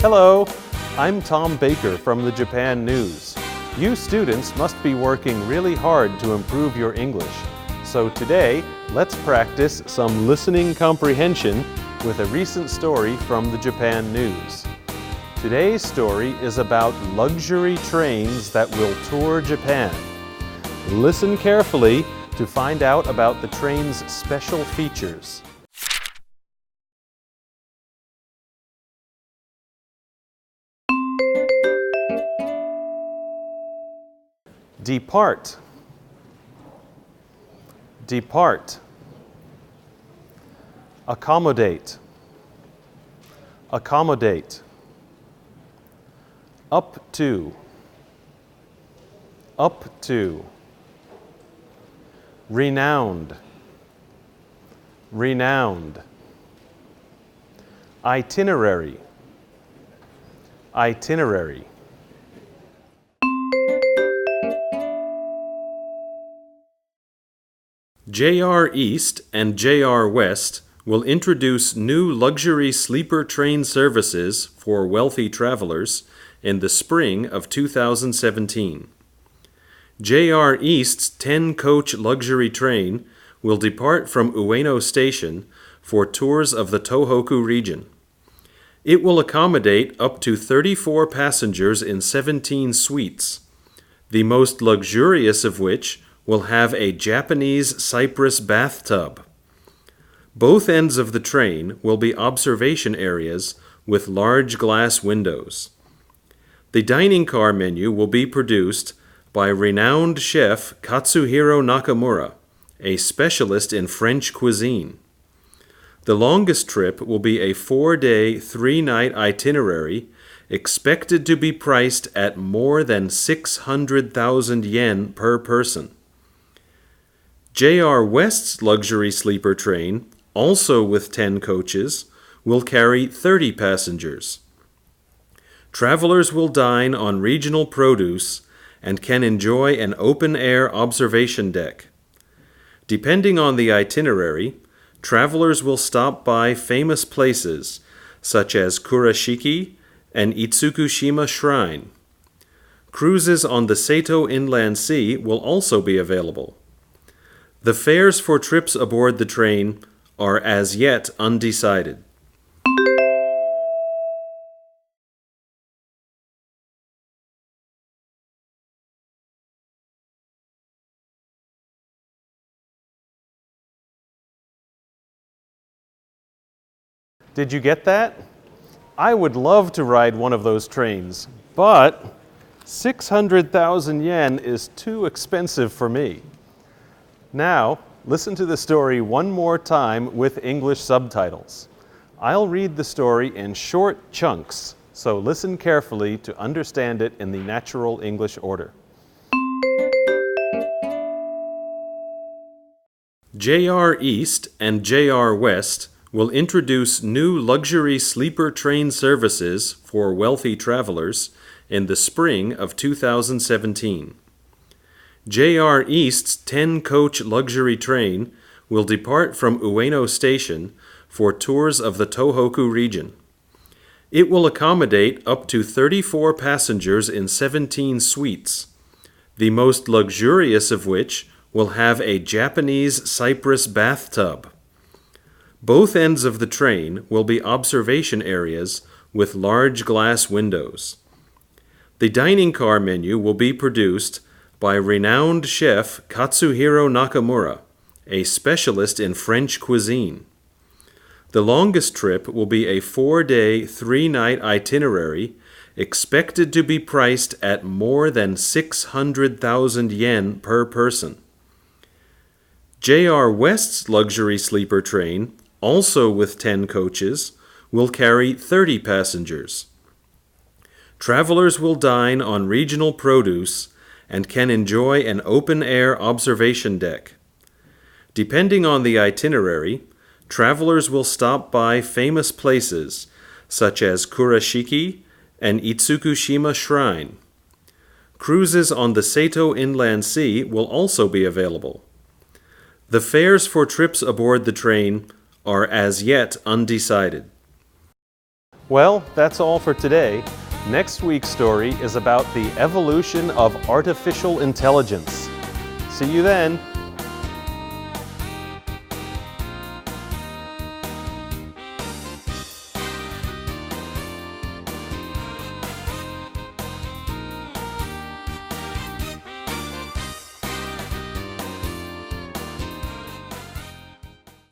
Hello, I'm Tom Baker from the Japan News. You students must be working really hard to improve your English. So today, let's practice some listening comprehension with a recent story from the Japan News. Today's story is about luxury trains that will tour Japan. Listen carefully to find out about the train's special features. Depart. Depart. Accommodate. Accommodate. Up to. Up to. Renowned. Renowned. Itinerary. Itinerary. JR East and JR West will introduce new luxury sleeper train services for wealthy travelers in the spring of 2017. JR East's 10-coach luxury train will depart from Ueno Station for tours of the Tohoku region. It will accommodate up to 34 passengers in 17 suites, the most luxurious of which will have a Japanese cypress bathtub. Both ends of the train will be observation areas with large glass windows. The dining car menu will be produced by renowned chef Katsuhiro Nakamura, a specialist in French cuisine. The longest trip will be a 4-day, 3-night itinerary expected to be priced at more than 600,000 yen per person. JR West's luxury sleeper train, also with 10 coaches, will carry 30 passengers. Travelers will dine on regional produce and can enjoy an open-air observation deck. Depending on the itinerary, travelers will stop by famous places such as Kurashiki and Itsukushima Shrine. Cruises on the Seto Inland Sea will also be available. The fares for trips aboard the train are as yet undecided. Did you get that? I would love to ride one of those trains, but 600,000 yen is too expensive for me. Now, listen to the story one more time with English subtitles. I'll read the story in short chunks, so listen carefully to understand it in the natural English order. JR East and JR West will introduce new luxury sleeper train services for wealthy travelers in the spring of 2017. JR East's 10-coach luxury train will depart from Ueno Station for tours of the Tohoku region. It will accommodate up to 34 passengers in 17 suites, the most luxurious of which will have a Japanese cypress bathtub. Both ends of the train will be observation areas with large glass windows. The dining car menu will be produced by renowned chef Katsuhiro Nakamura, a specialist in French cuisine. The longest trip will be a 4-day, 3-night itinerary expected to be priced at more than 600,000 yen per person. JR West's luxury sleeper train, also with 10 coaches, will carry 30 passengers. Travelers will dine on regional produce and can enjoy an open-air observation deck. Depending on the itinerary, travelers will stop by famous places such as Kurashiki and Itsukushima Shrine. Cruises on the Seto Inland Sea will also be available. The fares for trips aboard the train are as yet undecided. Well, that's all for today. Next week's story is about the evolution of artificial intelligence. See you then.